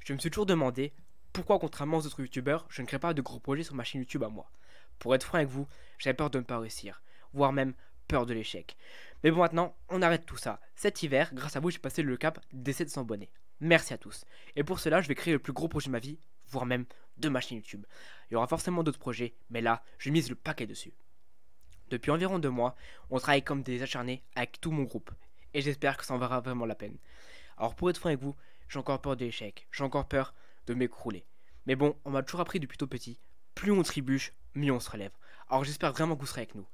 Je me suis toujours demandé pourquoi, contrairement aux autres youtubeurs, je ne crée pas de gros projets sur ma chaîne YouTube à moi. Pour être franc avec vous, j'avais peur de ne pas réussir, voire même peur de l'échec. Mais bon, maintenant, on arrête tout ça. Cet hiver, grâce à vous, j'ai passé le cap des 700 abonnés. Merci à tous. Et pour cela, je vais créer le plus gros projet de ma vie, voire même de ma chaîne YouTube. Il y aura forcément d'autres projets, mais là, je mise le paquet dessus. Depuis environ 2 mois, on travaille comme des acharnés avec tout mon groupe. Et j'espère que ça en valra vraiment la peine. Alors pour être franc avec vous, j'ai encore peur de l'échec, j'ai encore peur de m'écrouler. Mais bon, on m'a toujours appris depuis tout petit, plus on trébuche, mieux on se relève. Alors j'espère vraiment que vous serez avec nous.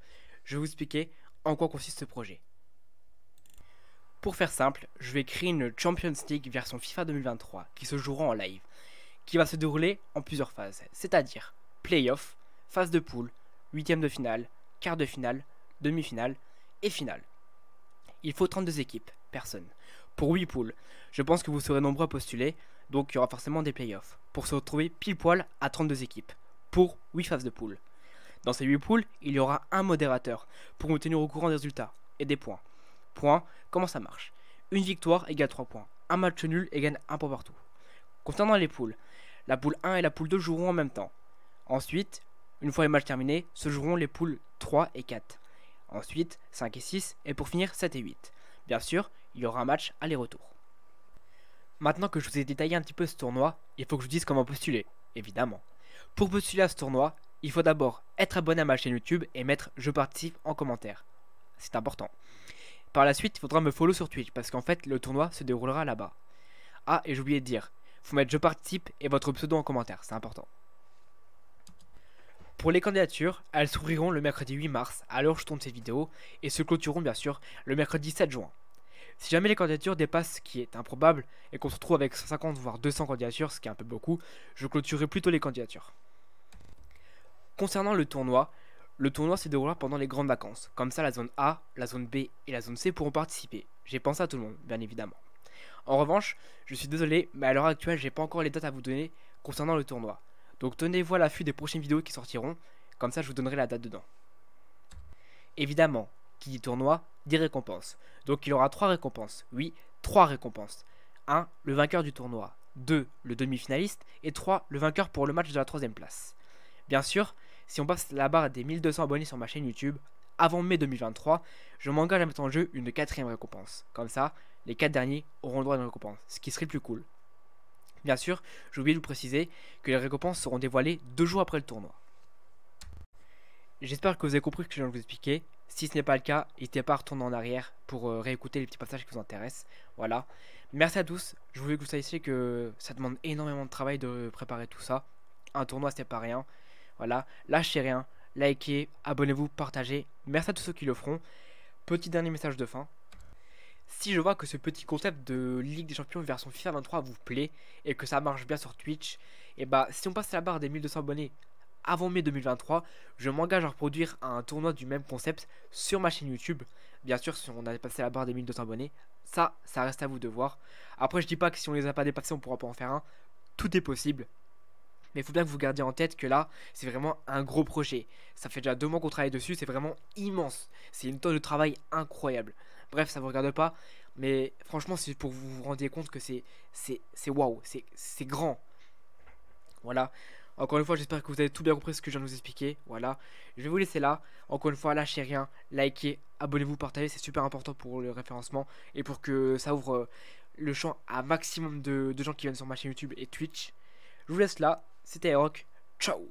Je vais vous expliquer en quoi consiste ce projet. Pour faire simple, je vais créer une Champions League version FIFA 2023 qui se jouera en live, qui va se dérouler en plusieurs phases, c'est-à-dire Playoff, phase de poule, huitième de finale, quart de finale, demi-finale et finale. Il faut 32 équipes, personne. Pour 8 poules, je pense que vous serez nombreux à postuler, donc il y aura forcément des playoffs, pour se retrouver pile poil à 32 équipes, pour 8 phases de poule. Dans ces 8 poules, il y aura un modérateur, pour nous tenir au courant des résultats, et des points. Points, comment ça marche? Une victoire égale 3 points, un match nul égale 1 point partout. Concernant les poules, la poule 1 et la poule 2 joueront en même temps. Ensuite, une fois les matchs terminés, se joueront les poules 3 et 4. Ensuite, 5 et 6, et pour finir, 7 et 8. Bien sûr, il y aura un match aller-retour. Maintenant que je vous ai détaillé un petit peu ce tournoi, il faut que je vous dise comment postuler, évidemment. Pour postuler à ce tournoi, il faut d'abord être abonné à ma chaîne YouTube et mettre « Je participe » en commentaire. C'est important. Par la suite, il faudra me follow sur Twitch, parce qu'en fait, le tournoi se déroulera là-bas. Ah, et j'ai oublié de dire, il faut mettre « Je participe » et votre pseudo en commentaire, c'est important. Pour les candidatures, elles s'ouvriront le mercredi 8 mars, à l'heure où je tourne cette vidéo, et se clôtureront bien sûr le mercredi 7 juin. Si jamais les candidatures dépassent ce qui est improbable, et qu'on se retrouve avec 150 voire 200 candidatures, ce qui est un peu beaucoup, je clôturerai plutôt les candidatures. Concernant le tournoi se déroulera pendant les grandes vacances, comme ça la zone A, la zone B et la zone C pourront participer. J'ai pensé à tout le monde, bien évidemment. En revanche, je suis désolé, mais à l'heure actuelle, j'ai pas encore les dates à vous donner concernant le tournoi. Donc tenez-vous à l'affût des prochaines vidéos qui sortiront, comme ça je vous donnerai la date dedans. Évidemment, qui dit tournoi, dit récompense. Donc il y aura 3 récompenses, oui, 3 récompenses. 1. Le vainqueur du tournoi. 2. Le demi-finaliste. Et 3. Le vainqueur pour le match de la 3ème place. Bien sûr, si on passe la barre des 1200 abonnés sur ma chaîne YouTube, avant mai 2023, je m'engage à mettre en jeu une 4ème récompense. Comme ça, les 4 derniers auront le droit à une récompense, ce qui serait le plus cool. Bien sûr, j'ai oublié de vous préciser que les récompenses seront dévoilées 2 jours après le tournoi. J'espère que vous avez compris ce que je viens de vous expliquer. Si ce n'est pas le cas, n'hésitez pas à retourner en arrière pour réécouter les petits passages qui vous intéressent. Voilà. Merci à tous. Je voulais que vous sachiez que ça demande énormément de travail de préparer tout ça. Un tournoi, c'est pas rien. Voilà. Lâchez rien. Likez, abonnez-vous, partagez. Merci à tous ceux qui le feront. Petit dernier message de fin. Si je vois que ce petit concept de Ligue des Champions version FIFA 23 vous plaît et que ça marche bien sur Twitch, et bah si on passe la barre des 1200 abonnés avant mai 2023, je m'engage à reproduire un tournoi du même concept sur ma chaîne YouTube. Bien sûr, si on a passé la barre des 1200 abonnés, ça reste à vous de voir. Après, je dis pas que si on les a pas dépassés, on pourra pas en faire un. Tout est possible. Mais il faut bien que vous gardiez en tête que là, c'est vraiment un gros projet. Ça fait déjà 2 mois qu'on travaille dessus, c'est vraiment immense. C'est une tonne de travail incroyable. Bref, ça vous regarde pas, mais franchement, c'est pour que vous vous rendiez compte que c'est waouh, c'est grand. Voilà. Encore une fois, j'espère que vous avez tout bien compris ce que je viens de vous expliquer. Voilà. Je vais vous laisser là. Encore une fois, lâchez rien, likez, abonnez-vous, partagez, c'est super important pour le référencement et pour que ça ouvre le champ à un maximum de gens qui viennent sur ma chaîne YouTube et Twitch. Je vous laisse là. C'était Rock. Ciao.